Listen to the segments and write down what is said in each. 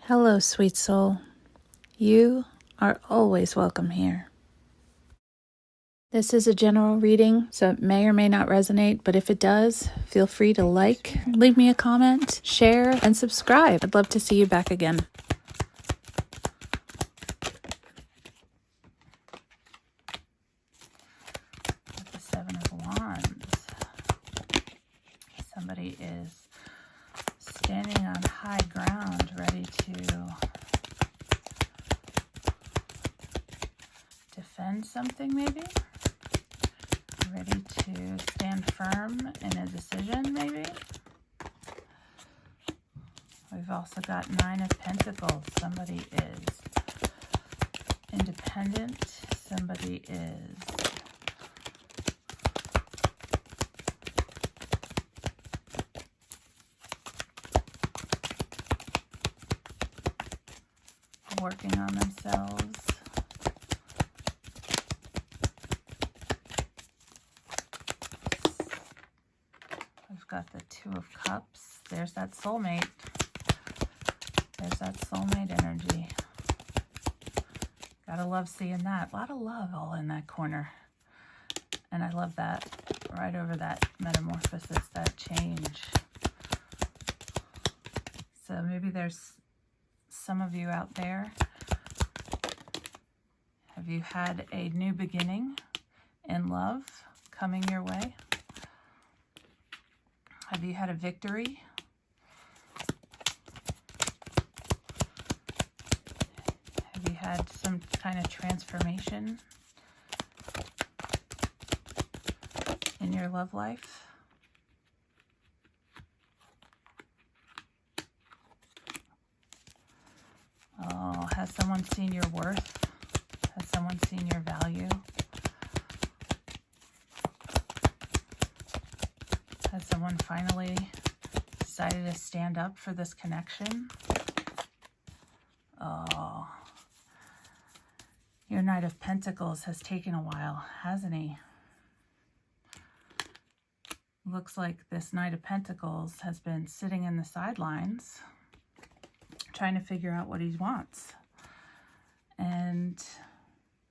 Hello, sweet soul. You are always welcome here. This is a general reading, so it may or may not resonate, but if it does, feel free to like, leave me a comment, share, and subscribe. I'd love to see you back again. With the Seven of Wands, somebody is standing on high ground, ready to defend something, maybe? Ready to stand firm in a decision, maybe? We've also got Nine of Pentacles. Somebody is independent. Somebody is working on themselves. We've got the Two of Cups. There's that soulmate. There's that soulmate energy. Gotta love seeing that. A lot of love all in that corner. And I love that right over that metamorphosis, that change. So maybe there's some of you out there. Have you had a new beginning in love coming your way? Have you had a victory? Have you had some kind of transformation in your love life? Oh, has someone seen your worth? Has someone seen your value? Has someone finally decided to stand up for this connection? Oh, your Knight of Pentacles has taken a while, hasn't he? Looks like this Knight of Pentacles has been sitting in the sidelines, trying to figure out what he wants. And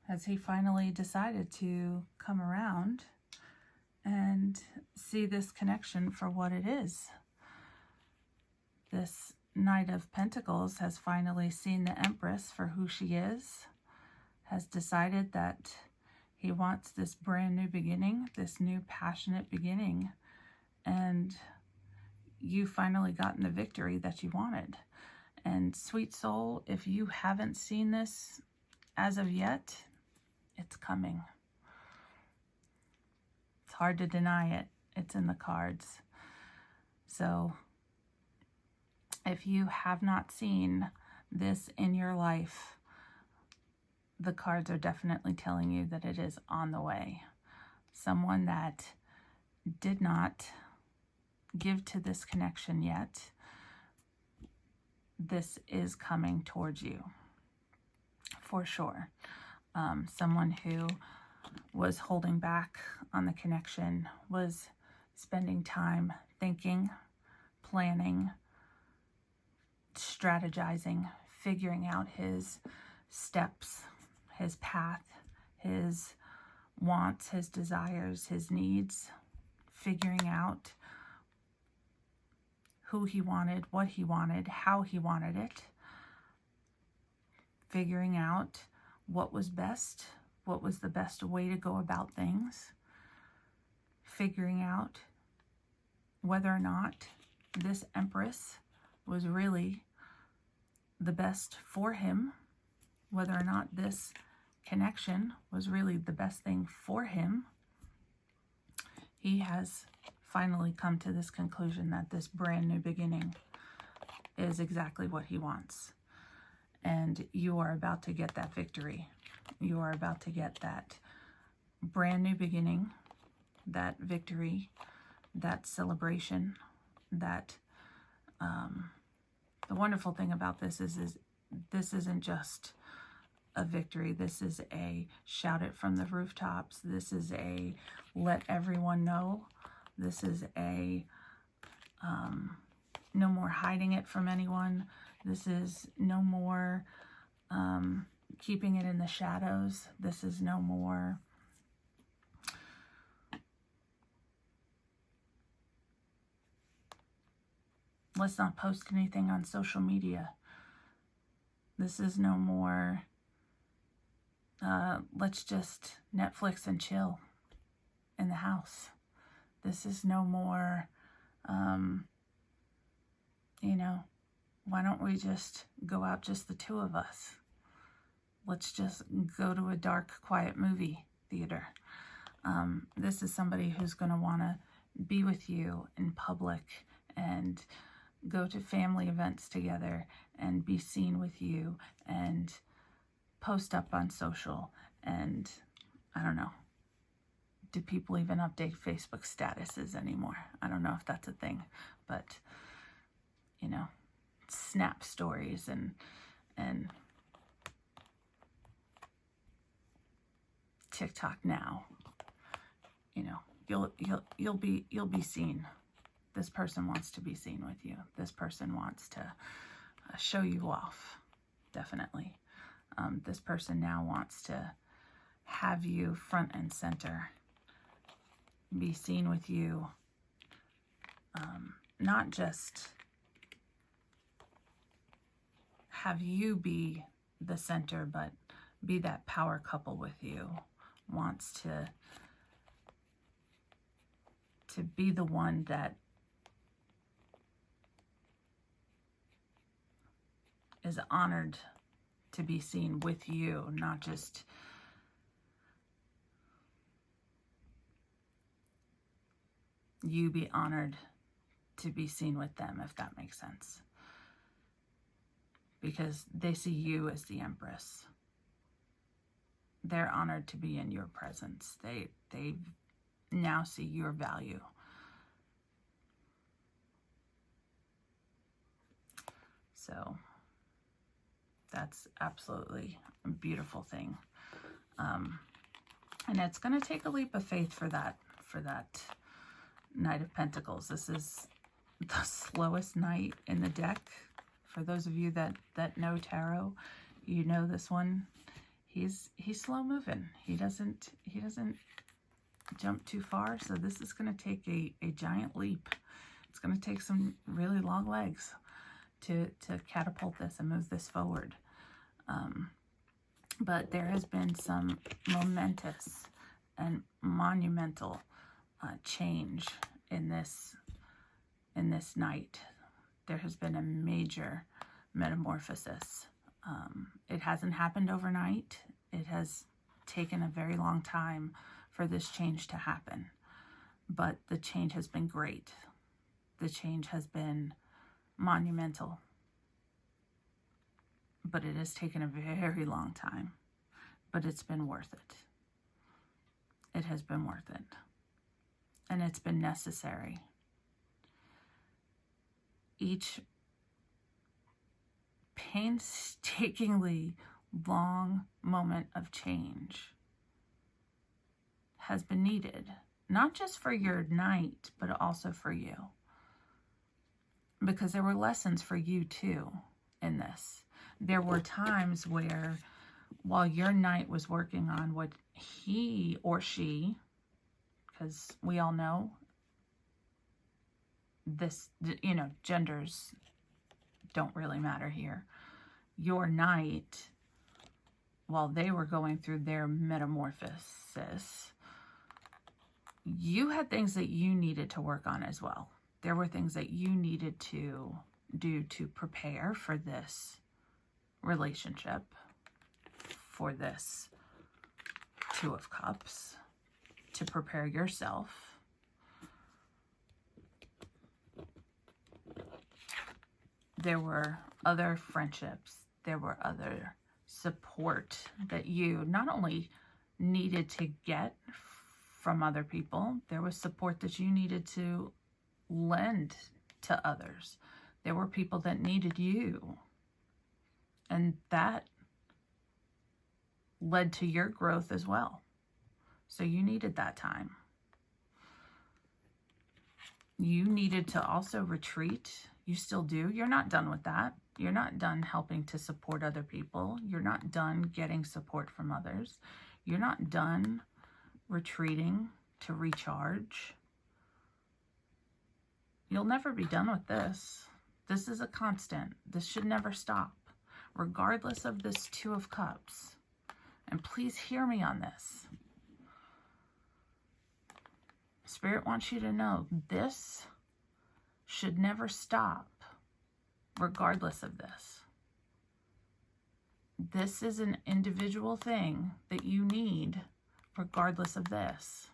has he finally decided to come around and see this connection for what it is? This Knight of Pentacles has finally seen the Empress for who she is, has decided that he wants this brand new beginning, this new passionate beginning, and you finally gotten the victory that you wanted. And sweet soul, if you haven't seen this as of yet, it's coming. It's hard to deny it. It's in the cards. So if you have not seen this in your life, the cards are definitely telling you that it is on the way. Someone that did not give to this connection yet, this is coming towards you for sure. Someone who was holding back on the connection, was spending time thinking, planning, strategizing, figuring out his steps, his path, his wants, his desires, his needs, figuring out who he wanted, what he wanted, how he wanted it, figuring out what was best, what was the best way to go about things, figuring out whether or not this Empress was really the best for him, whether or not this connection was really the best thing for him. He has finally come to this conclusion that this brand new beginning is exactly what he wants. And you are about to get that victory. You are about to get that brand new beginning, that victory, that celebration, that the wonderful thing about this is this isn't just a victory. This is a shout it from the rooftops. This is a let everyone know. This is a no more hiding it from anyone. This is no more keeping it in the shadows. This is no more let's not post anything on social media. This is no more let's just Netflix and chill in the house. This is no more you know, why don't we just go out, just the two of us? Let's just go to a dark, quiet movie theater. This is somebody who's going to want to be with you in public and go to family events together and be seen with you and post up on social. And I don't know, do people even update Facebook statuses anymore? I don't know if that's a thing, but you know, snap stories and TikTok now. You know, you'll be seen. This person wants to be seen with you. This person wants to show you off. Definitely. This person now wants to have you front and center. Be seen with you. Not just have you be the center, but be that power couple with you. Wants to be the one that is honored to be seen with you, not just you be honored to be seen with them, if that makes sense. Because they see you as the Empress. They're honored to be in your presence. They now see your value. So that's absolutely a beautiful thing. And it's going to take a leap of faith for that Knight of Pentacles. This is the slowest knight in the deck. For those of you that know tarot, you know this one. He's slow moving. He doesn't jump too far. So this is going to take a giant leap. It's going to take some really long legs to catapult this and move this forward. But there has been some momentous and monumental change in this night. There has been a major metamorphosis. It hasn't happened overnight. It has taken a very long time for this change to happen. But the change has been great. The change has been monumental. But it has taken a very long time. But it's been worth it. It has been worth it. And it's been necessary. Each painstakingly long moment of change has been needed, not just for your night, but also for you. Because there were lessons for you too in this. There were times where, while your knight was working on what he or she, because we all know this, you know, genders don't really matter here. Your knight, while they were going through their metamorphosis, you had things that you needed to work on as well. There were things that you needed to do to prepare for this relationship, for this Two of Cups, to prepare yourself. There were other friendships, there were other support that you not only needed to get from other people, there was support that you needed to lend to others. There were people that needed you. And that led to your growth as well. So you needed that time. You needed to also retreat. You still do. You're not done with that. You're not done helping to support other people. You're not done getting support from others. You're not done retreating to recharge. You'll never be done with this. This is a constant. This should never stop, regardless of this Two of Cups. And please hear me on this. Spirit wants you to know this should never stop, regardless of this. This is an individual thing that you need, regardless of this.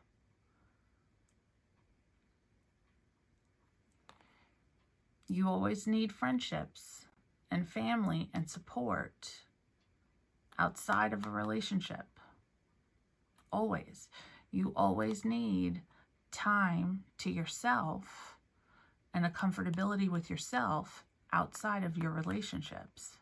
You always need friendships and family and support outside of a relationship. Always. You always need time to yourself and a comfortability with yourself outside of your relationships.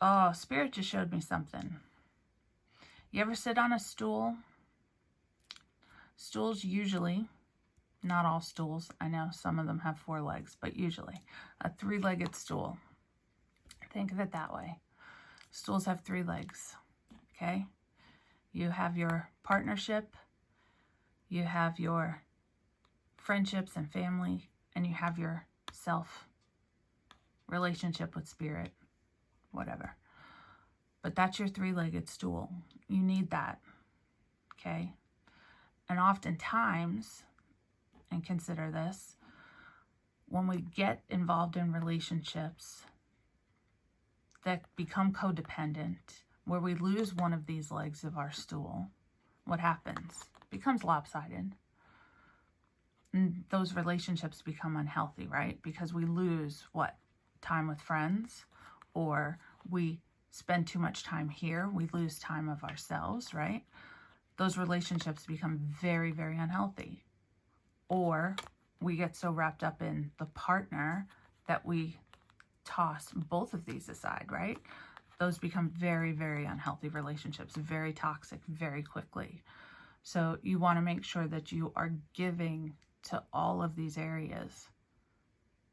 Oh, Spirit just showed me something. You ever sit on a stool? Stools usually, not all stools, I know some of them have 4 legs, but usually a 3-legged stool. Think of it that way. Stools have 3 legs, okay? You have your partnership, you have your friendships and family, and you have your self relationship with Spirit, whatever. But that's your 3-legged stool. You need that, okay? And oftentimes, and consider this, when we get involved in relationships that become codependent, where we lose one of these legs of our stool, what happens? It becomes lopsided. And those relationships become unhealthy, right? Because we lose what? Time with friends, or we spend too much time here, we lose time of ourselves, right? Those relationships become very, very unhealthy. Or we get so wrapped up in the partner that we toss both of these aside, right? Those become very, very unhealthy relationships, very toxic, very quickly. So you want to make sure that you are giving to all of these areas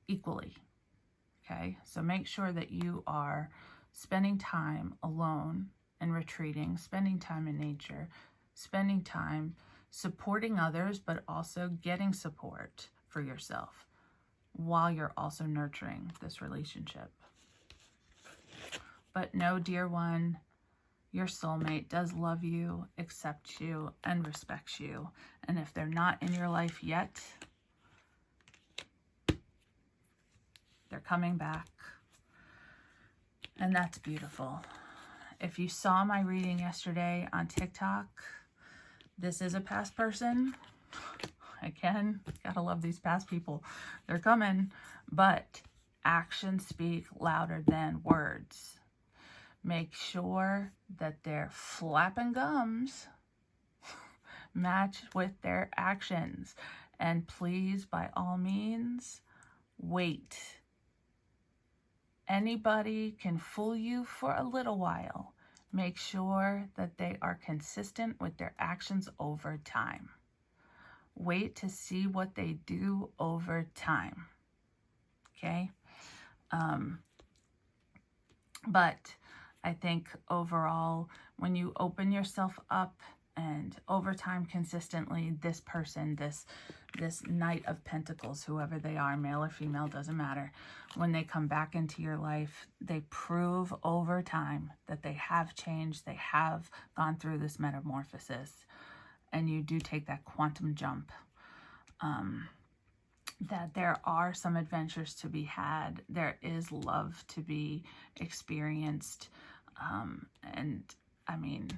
equally, okay? So make sure that you are spending time alone and retreating, spending time in nature, spending time supporting others, but also getting support for yourself while you're also nurturing this relationship. But know, dear one, your soulmate does love you, accept you, and respects you. And if they're not in your life yet, they're coming back. And that's beautiful. If you saw my reading yesterday on TikTok, this is a past person. Again, gotta love these past people. They're coming. But actions speak louder than words. Make sure that their flapping gums match with their actions. And please, by all means, wait. Anybody can fool you for a little while. Make sure that they are consistent with their actions over time. Wait to see what they do over time. Okay? But I think overall, when you open yourself up and over time consistently, this person, this Knight of Pentacles, whoever they are, male or female, doesn't matter. When they come back into your life, they prove over time that they have changed, they have gone through this metamorphosis, and you do take that quantum jump. That there are some adventures to be had. There is love to be experienced. And I mean,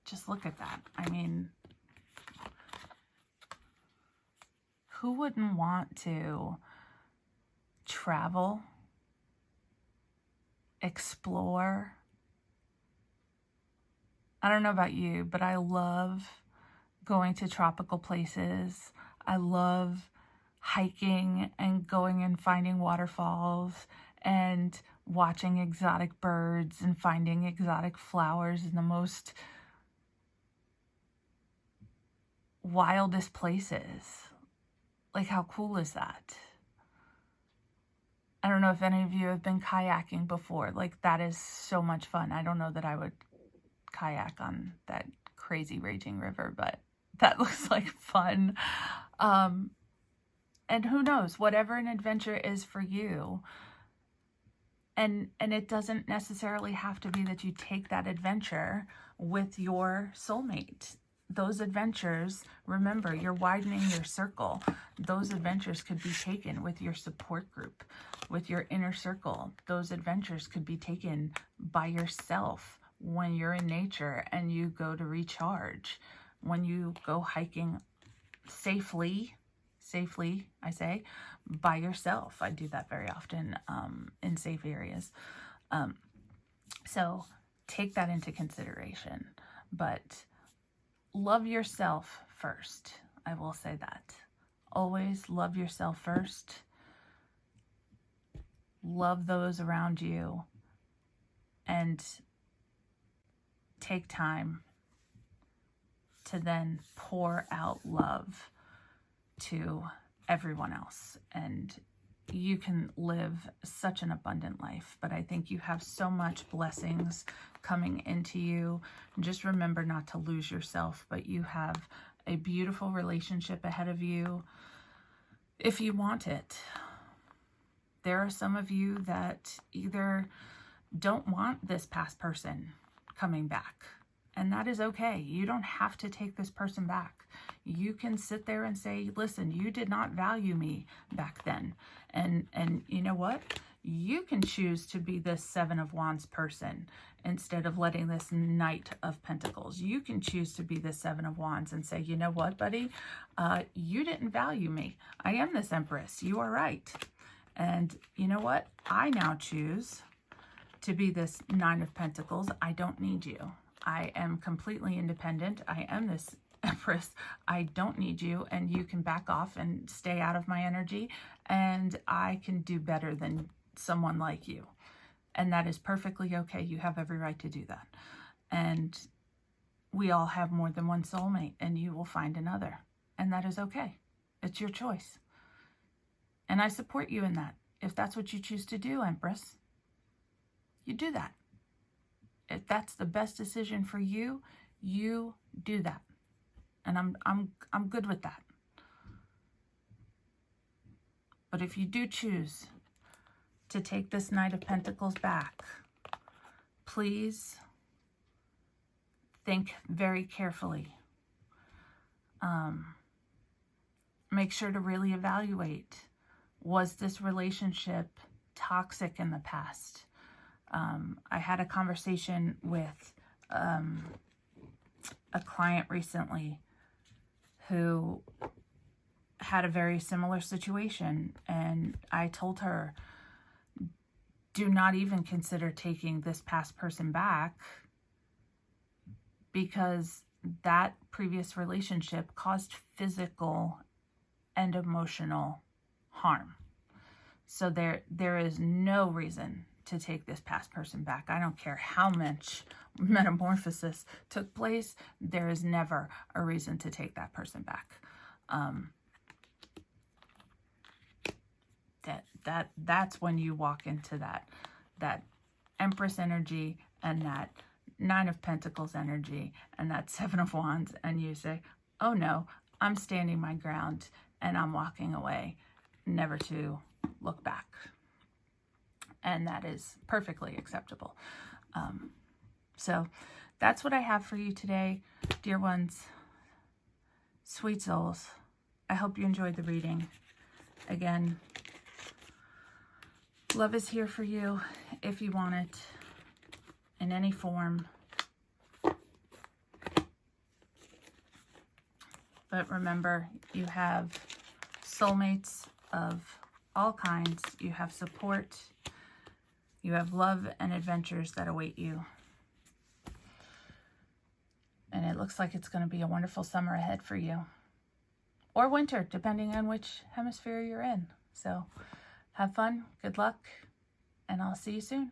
just look at that. I mean, who wouldn't want to travel, explore? I don't know about you, but I love going to tropical places. I love hiking and going and finding waterfalls and watching exotic birds and finding exotic flowers in the most wildest places. Like, how cool is that? I don't know if any of you have been kayaking before. Like, that is so much fun. I don't know that I would kayak on that crazy raging river, but that looks like fun. And who knows, whatever an adventure is for you, and it doesn't necessarily have to be that you take that adventure with your soulmate. Those adventures, remember, you're widening your circle. Those adventures could be taken with your support group, with your inner circle. Those adventures could be taken by yourself when you're in nature and you go to recharge, when you go hiking safely, I say, by yourself. I do that very often in safe areas. So take that into consideration. But love yourself first. I will say that. Always love yourself first. Love those around you. And take time to then pour out love to everyone else. And you can live such an abundant life. But I think you have so much blessings coming into you. Just remember not to lose yourself, but you have a beautiful relationship ahead of you if you want it. There are some of you that either don't want this past person coming back, and that is okay. You don't have to take this person back. You can sit there and say, listen, you did not value me back then. And you know what? You can choose to be this Seven of Wands person instead of letting this Knight of Pentacles. You can choose to be the Seven of Wands and say, you know what, buddy? You didn't value me. I am this Empress. You are right. And you know what? I now choose to be this Nine of Pentacles. I don't need you. I am completely independent. I am this Empress. I don't need you, and you can back off and stay out of my energy, and I can do better than someone like you. And that is perfectly okay. You have every right to do that. And we all have more than one soulmate, and you will find another. And that is okay. It's your choice. And I support you in that. If that's what you choose to do, Empress, you do that. If that's the best decision for you, you do that. And I'm good with that. But if you do choose to take this Knight of Pentacles back, please think very carefully. Make sure to really evaluate, was this relationship toxic in the past? I had a conversation with a client recently who had a very similar situation, and I told her, do not even consider taking this past person back, because that previous relationship caused physical and emotional harm. So there is no reason to take this past person back. I don't care how much metamorphosis took place. There is never a reason to take that person back. That's when you walk into that Empress energy and that Nine of Pentacles energy and that Seven of Wands, and you say, oh no, I'm standing my ground and I'm walking away, never to look back. And that is perfectly acceptable. So that's what I have for you today, dear ones, sweet souls. I hope you enjoyed the reading. Again, love is here for you if you want it in any form. But remember, you have soulmates of all kinds. You have support. You have love and adventures that await you. And it looks like it's going to be a wonderful summer ahead for you. Or winter, depending on which hemisphere you're in. So have fun, good luck, and I'll see you soon.